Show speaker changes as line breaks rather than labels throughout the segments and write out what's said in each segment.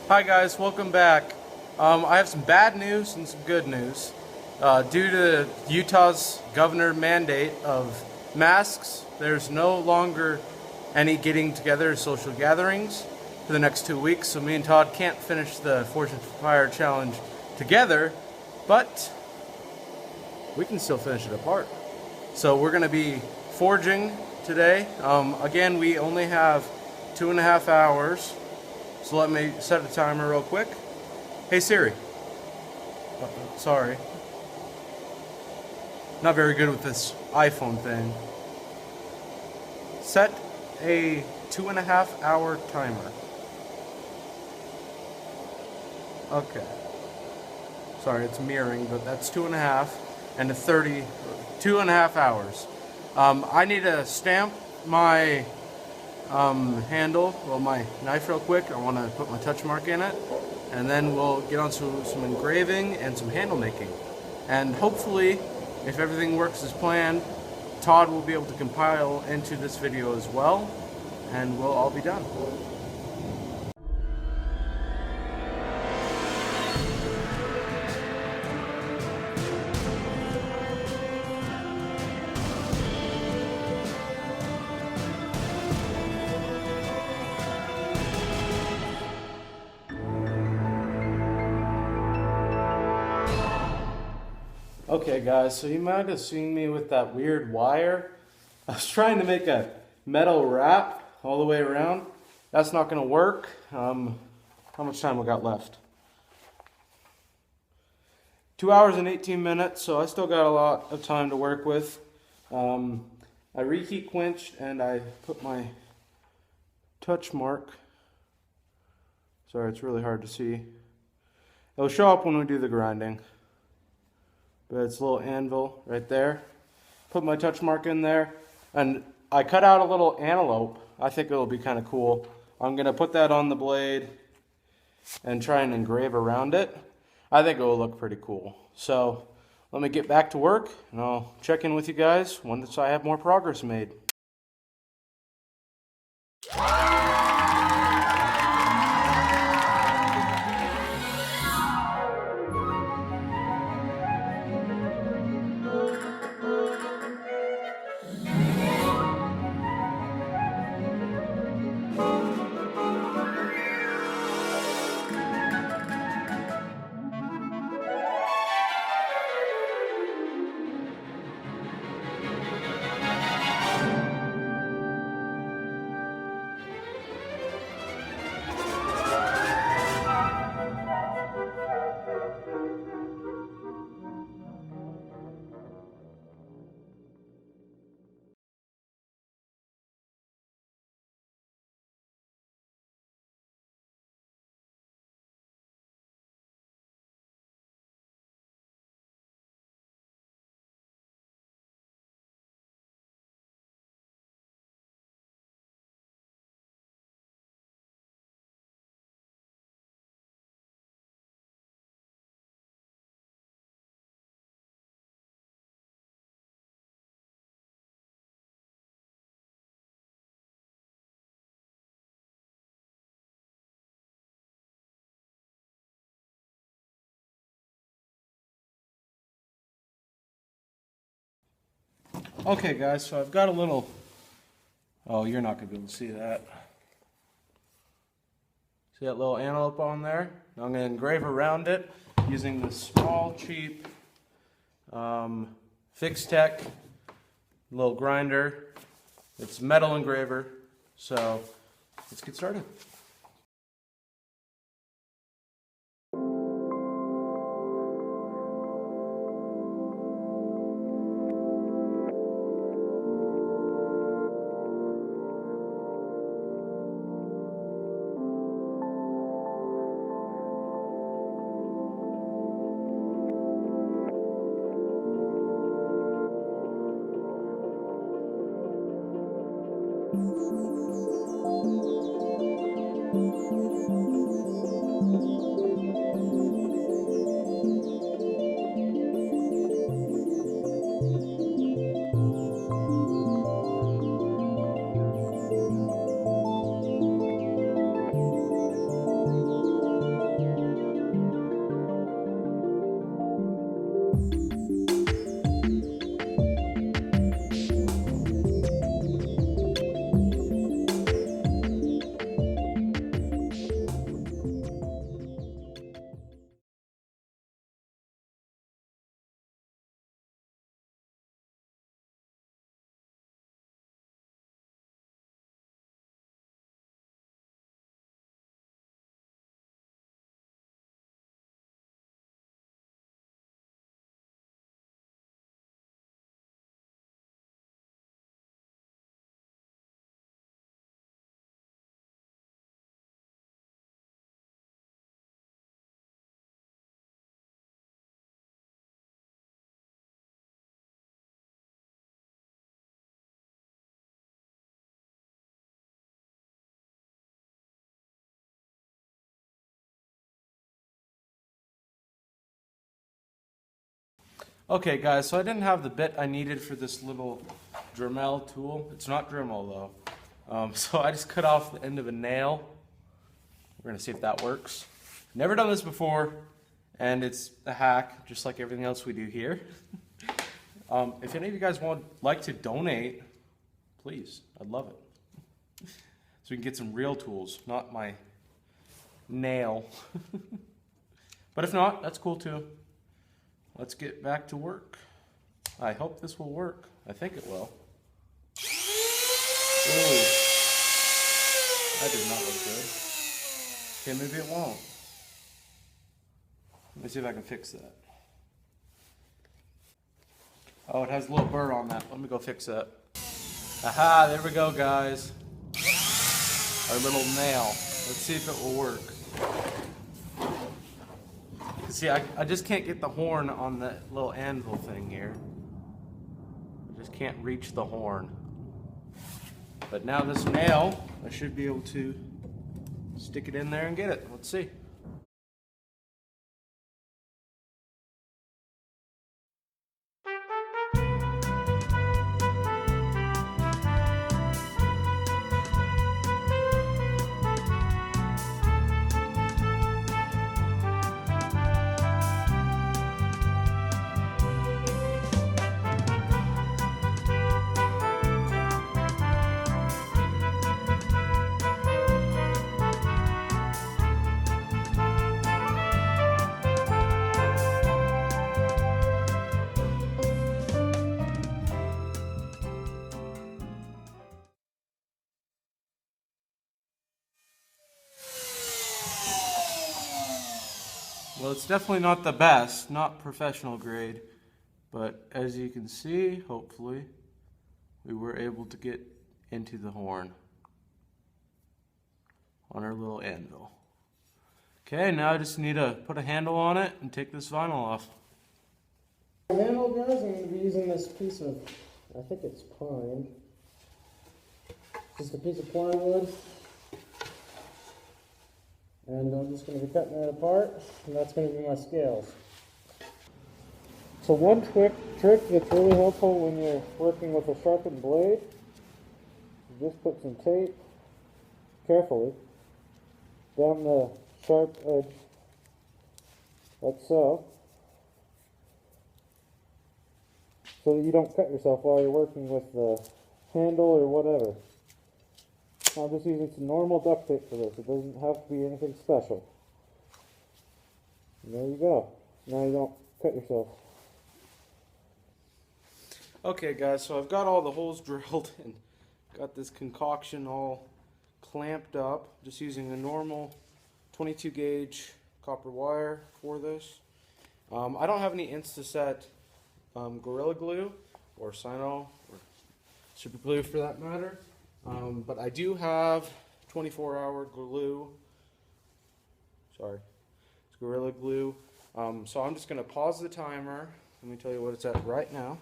Hi guys, welcome back. I have some bad news and some good news. Due to Utah's governor mandate of masks, there's no longer any getting together social gatherings for the next 2 weeks, so me and Todd can't finish the Fortune Fire Challenge together, but we can still finish it apart. So we're going to be forging today. Again, we only have 2.5 hours. So let me set a timer real quick. Hey Siri. Sorry. Not very good with this iPhone thing. Set a 2.5 hour timer. Okay. Sorry, it's mirroring, but that's 2.5 and 2.5 hours. I need to stamp my handle, my knife real quick. I want to put my touch mark in it, and then we'll get on to some engraving and some handle making. And hopefully, if everything works as planned, Todd will be able to compile into this video as well, and we'll all be done. Okay guys, so you might have seen me with that weird wire. I was trying to make a metal wrap all the way around. That's not going to work. How much time we got left? 2 hours and 18 minutes, so I still got a lot of time to work with. I reheat quenched and I put my touch mark. Sorry, it's really hard to see. It'll show up when we do the grinding. But it's a little anvil right there. Put my touch mark in there, and I cut out a little antelope. I think it'll be kind of cool. I'm gonna put that on the blade and try and engrave around it. I think it will look pretty cool. So let me get back to work, and I'll check in with you guys once I have more progress made. Okay guys, so I've got a little, oh, you're not going to be able to see that. See that little antelope on there? I'm going to engrave around it using this small, cheap, Fix Tech little grinder. It's metal engraver, so let's get started. Okay guys, so I didn't have the bit I needed for this little Dremel tool. It's not Dremel though. So I just cut off the end of a nail. We're gonna see if that works. Never done this before, and it's a hack, just like everything else we do here. If any of you guys would like to donate, please, I'd love it. So we can get some real tools, not my nail. But if not, that's cool too. Let's get back to work. I hope this will work. I think it will. Ooh, that did not look good. Okay, maybe it won't. Let me see if I can fix that. Oh, it has a little burr on that. Let me go fix that. Aha, there we go, guys. Our little nail. Let's see if it will work. See, I just can't get the horn on the little anvil thing here. I just can't reach the horn. But now this nail, I should be able to stick it in there and get it. Let's see. Well, it's definitely not the best, not professional grade, but as you can see, hopefully, we were able to get into the horn on our little anvil. Okay, now I just need to put a handle on it and take this vinyl off.
The handle, guys, I'm going to be using this piece of, I think it's pine, just a piece of plywood. And I'm just going to be cutting that apart, and that's going to be my scales. So one trick that's really helpful when you're working with a sharpened blade, you just put some tape, carefully, down the sharp edge, like so that you don't cut yourself while you're working with the handle or whatever. I'm just using some normal duct tape for this. It doesn't have to be anything special. And there you go. Now you don't cut yourself.
Okay guys, so I've got all the holes drilled and got this concoction all clamped up. Just using a normal 22 gauge copper wire for this. I don't have any Instaset Gorilla Glue or Sino or Super Glue for that matter. But I do have 24-hour glue. Sorry, it's Gorilla Glue. So I'm just going to pause the timer. Let me tell you what it's at right now.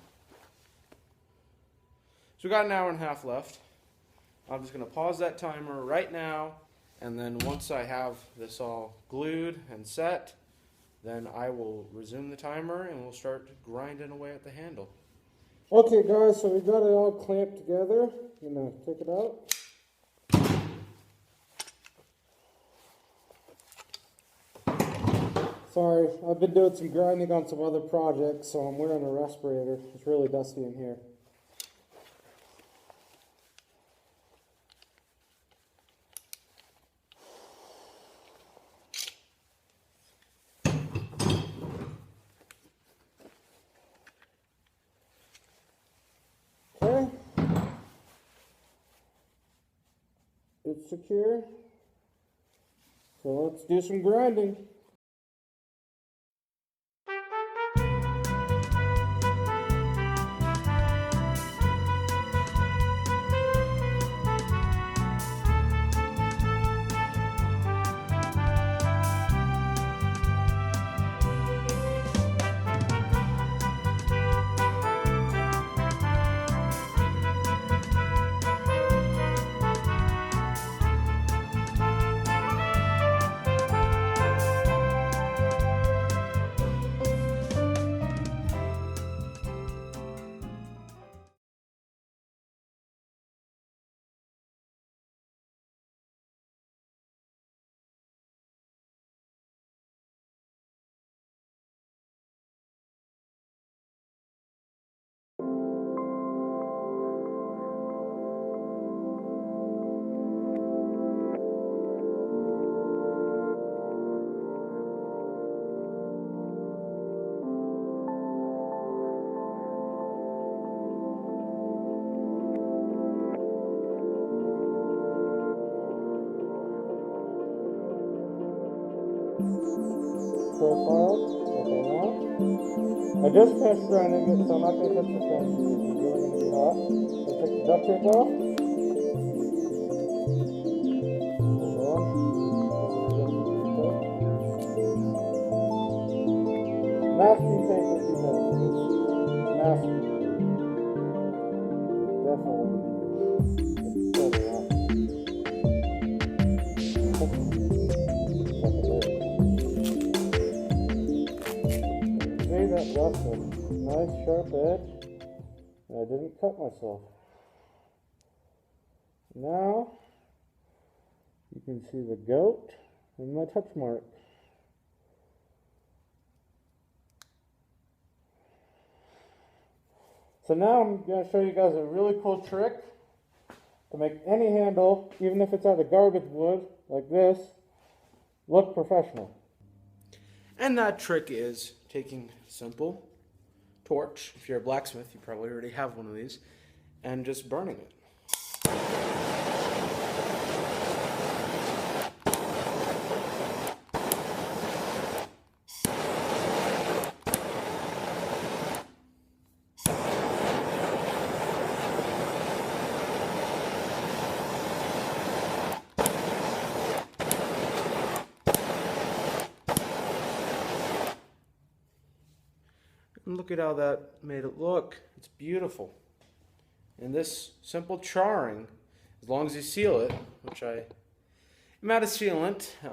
So we've got an hour and a half left. I'm just going to pause that timer right now, and then once I have this all glued and set, then I will resume the timer and we'll start grinding away at the handle.
Okay guys, so we got it all clamped together. I'm going to take it out. Sorry, I've been doing some grinding on some other projects, so I'm wearing a respirator. It's really dusty in here. Okay. It's secure. So let's do some grinding. profiled like I want. I just finished grinding it, so I'm not going to touch the pins because it's really going to be hot. So take the duct tape off. Hold on. Masking tape would be better for this. Masking definitely would be better See, that left a nice sharp edge, and I didn't cut myself. Now, you can see the goat and my touch mark. So now I'm going to show you guys a really cool trick to make any handle, even if it's out of garbage wood, like this, look professional.
And that trick is taking a simple torch. If you're a blacksmith, you probably already have one of these, and just burning it. And look at how that made it look. It's beautiful. And this simple charring, as long as you seal it, which I'm out of sealant, as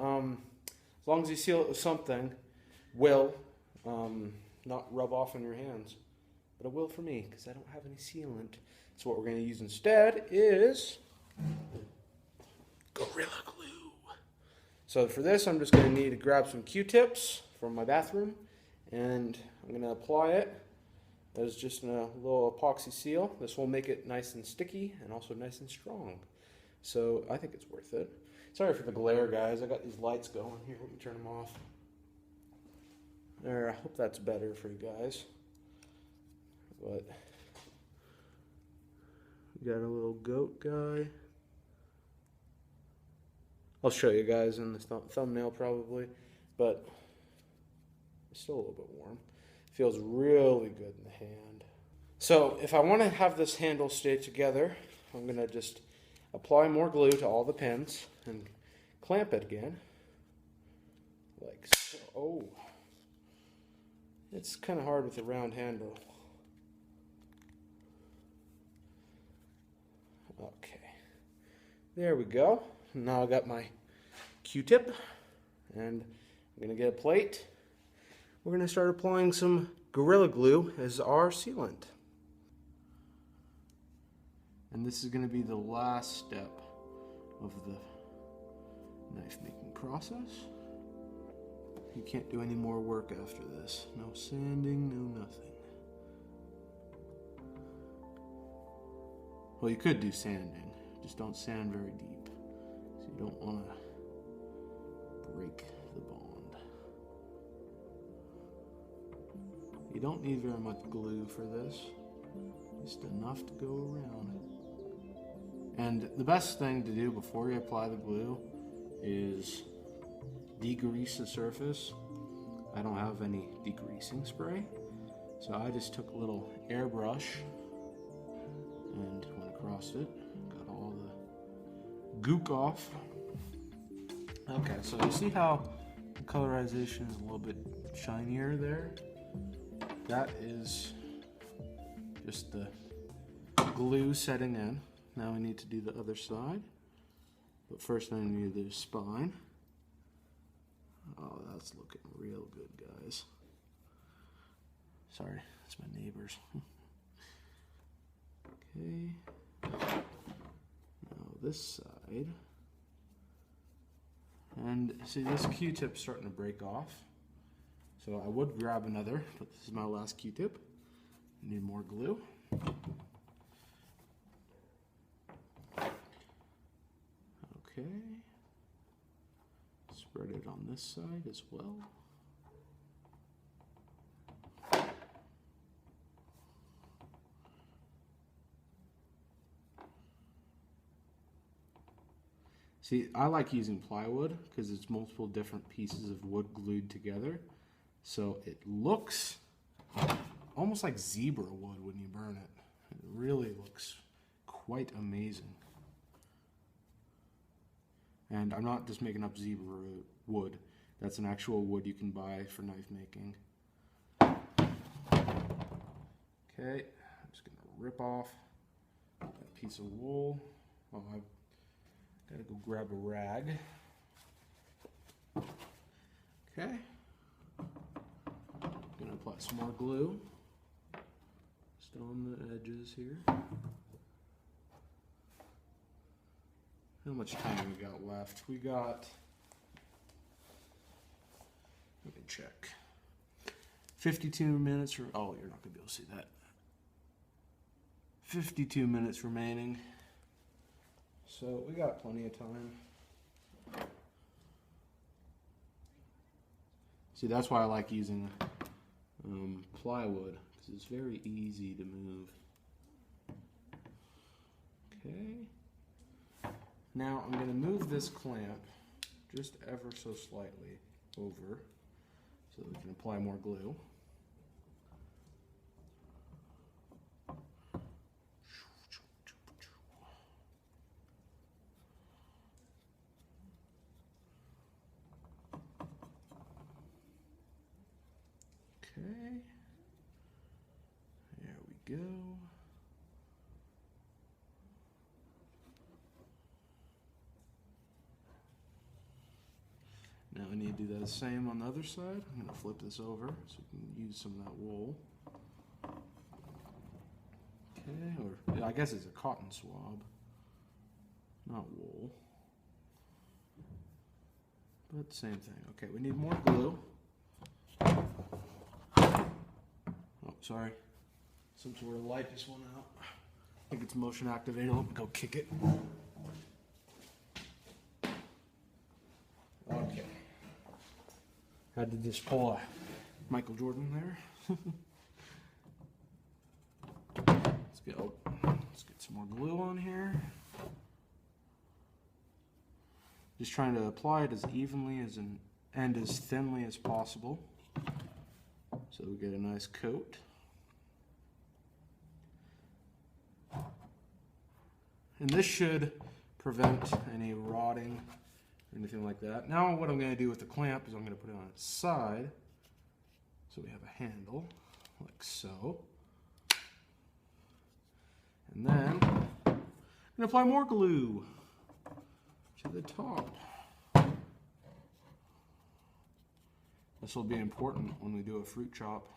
long as you seal it with something, will not rub off on your hands. But it will for me, because I don't have any sealant. So what we're going to use instead is Gorilla Glue. So for this, I'm just going to need to grab some Q-tips from my bathroom, and I'm going to apply it as just a little epoxy seal. This will make it nice and sticky and also nice and strong. So I think it's worth it. Sorry for the glare, guys. I got these lights going here. Let me turn them off. There, I hope that's better for you guys. But we got a little goat guy. I'll show you guys in the thumbnail probably, but it's still a little bit warm. Feels really good in the hand. So if I want to have this handle stay together, I'm going to just apply more glue to all the pins and clamp it again. Like so. Oh. It's kind of hard with a round handle. Okay. There we go. Now I got my Q-tip, and I'm going to get a plate. We're going to start applying some Gorilla Glue as our sealant. And this is going to be the last step of the knife making process. You can't do any more work after this. No sanding, no nothing. Well, you could do sanding, just don't sand very deep. So you don't want to break the bond. You don't need very much glue for this, just enough to go around. And the best thing to do before you apply the glue is degrease the surface. I don't have any degreasing spray, so I just took a little airbrush and went across it, got all the gook off. Okay, so you see how the colorization is a little bit shinier there? That is just the glue setting in. Now we need to do the other side, but first I need the spine. Oh, that's looking real good, guys. Sorry, it's my neighbors. Okay, now this side. And see, this Q-tip's starting to break off. So I would grab another, but this is my last Q-tip. I need more glue. Okay. Spread it on this side as well. See, I like using plywood because it's multiple different pieces of wood glued together. So it looks almost like zebra wood when you burn it. It really looks quite amazing. And I'm not just making up zebra wood. That's an actual wood you can buy for knife making. Okay, I'm just gonna rip off that piece of wool. Oh, I've gotta go grab a rag. Okay. Gonna apply some more glue. Just on the edges here. How much time we got left? We got, let me check. 52 minutes, oh, you're not gonna be able to see that. 52 minutes remaining. So we got plenty of time. See, that's why I like using plywood, because it's very easy to move. Okay. Now I'm going to move this clamp just ever so slightly over so that we can apply more glue. Okay, there we go. Now I need to do the same on the other side. I'm going to flip this over so we can use some of that wool. Okay, or I guess it's a cotton swab, not wool. But same thing. Okay, we need more glue. Oh, sorry. Some sort of light just went out. I think it's motion activated. Let me go kick it. Okay. Had to just pull a Michael Jordan there. Let's get some more glue on here. Just trying to apply it as evenly and as thinly as possible so we get a nice coat. And this should prevent any rotting or anything like that. Now what I'm going to do with the clamp is I'm going to put it on its side so we have a handle like so. And then I'm going to apply more glue to the top. This will be important when we do a fruit chop.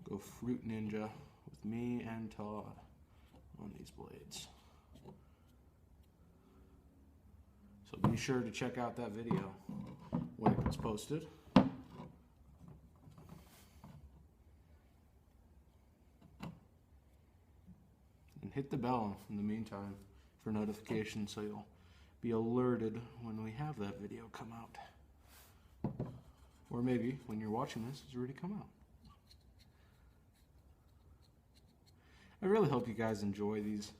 Go fruit ninja with me and Todd on these blades. So be sure to check out that video when it gets posted. And hit the bell in the meantime for notifications so you'll be alerted when we have that video come out. Or maybe when you're watching this, it's already come out. I really hope you guys enjoy these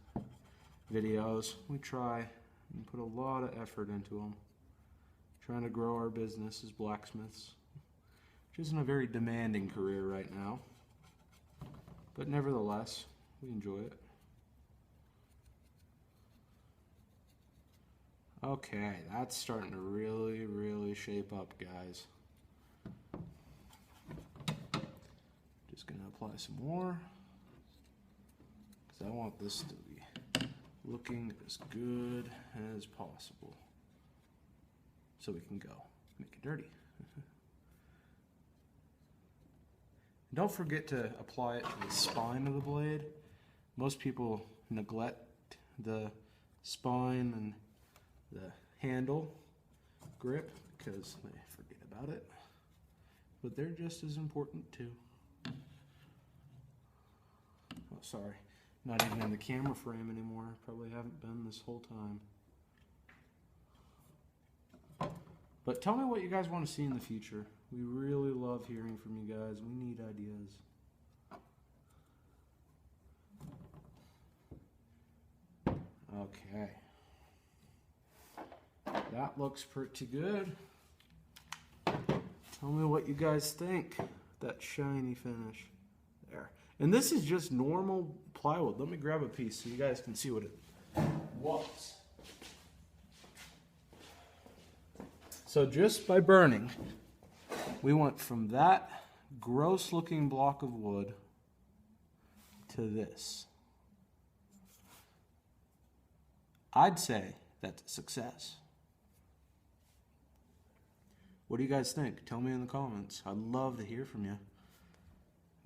videos. We try and put a lot of effort into them. Trying to grow our business as blacksmiths, which isn't a very demanding career right now. But nevertheless, we enjoy it. Okay, that's starting to really shape up, guys. Just gonna apply some more because I want this to be looking as good as possible so we can go make it dirty. Don't forget to apply it to the spine of the blade. Most people neglect the spine and the handle grip because they forget about it, but they're just as important too. Oh, sorry, not even in the camera frame anymore. Probably haven't been this whole time. But tell me what you guys want to see in the future. We really love hearing from you guys. We need ideas. Okay. That looks pretty good. Tell me what you guys think. That shiny finish there. And this is just normal plywood. Let me grab a piece so you guys can see what it was. So just by burning, we went from that gross looking block of wood to this. I'd say that's a success. What do you guys think? Tell me in the comments. I'd love to hear from you.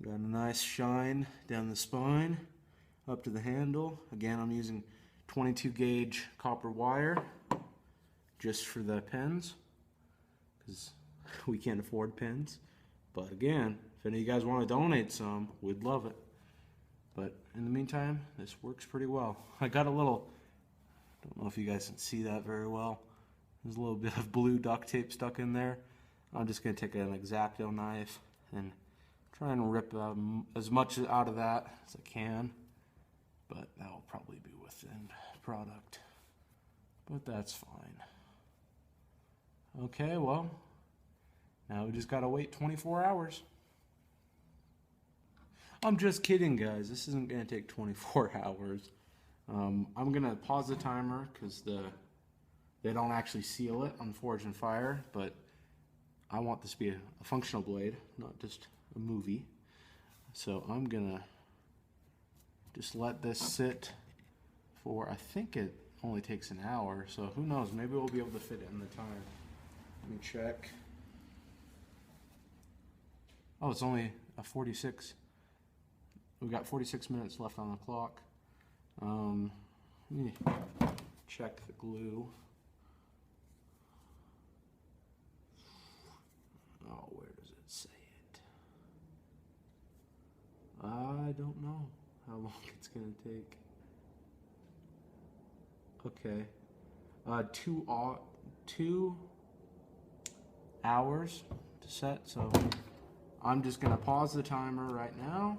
Got a nice shine down the spine, up to the handle. Again, I'm using 22 gauge copper wire just for the pins, because we can't afford pins. But again, if any of you guys want to donate some, we'd love it. But in the meantime, this works pretty well. I got a little, don't know if you guys can see that very well. There's a little bit of blue duct tape stuck in there. I'm just going to take an X-Acto knife and try and rip as much out of that as I can. But that will probably be with the end product. But that's fine. Okay, well, now we just got to wait 24 hours. I'm just kidding, guys. This isn't going to take 24 hours. I'm going to pause the timer because they don't actually seal it on Forge and Fire, but I want this to be a functional blade, not just a movie. So I'm gonna just let this sit for, I think it only takes an hour, so who knows, maybe we'll be able to fit it in the time. Let me check. Oh, it's only a 46. We've got 46 minutes left on the clock. Let me check the glue. Oh, where does it say it? I don't know how long it's going to take. Okay. 2 hours to set, so I'm just going to pause the timer right now.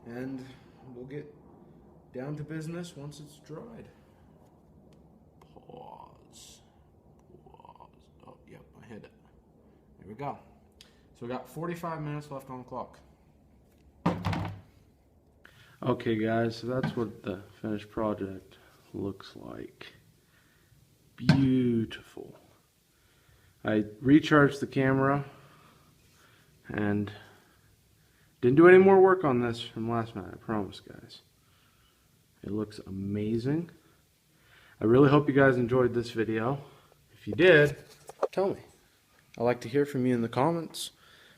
And we'll get down to business once it's dried. Pause. Oh, yep, I hit it. There we go. So we got 45 minutes left on the clock. Okay, guys, so that's what the finished project looks like. Beautiful. I recharged the camera and didn't do any more work on this from last night, I promise, guys. It looks amazing. I really hope you guys enjoyed this video. If you did, tell me. I'd like to hear from you in the comments.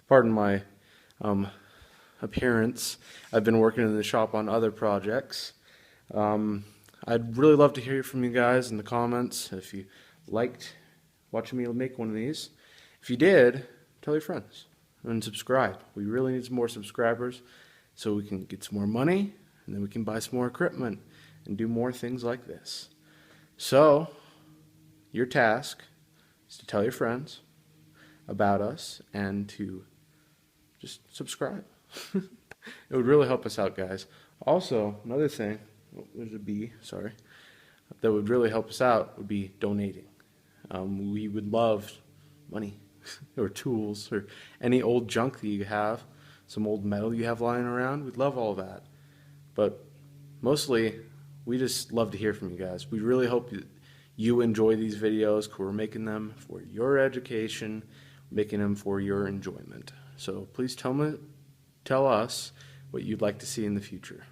Pardon my appearance. I've been working in the shop on other projects. I'd really love to hear from you guys in the comments if you liked watching me make one of these. If you did, tell your friends and subscribe. We really need some more subscribers so we can get some more money, and then we can buy some more equipment and do more things like this. So, your task is to tell your friends about us and to just subscribe. It would really help us out, guys. Also, another thing, oh, there's a bee, sorry, that would really help us out would be donating. We would love money or tools or any old junk that you have, some old metal you have lying around. We'd love all that. But mostly, we just love to hear from you guys. We really hope you enjoy these videos because we're making them for your education, making them for your enjoyment. So please tell us what you'd like to see in the future.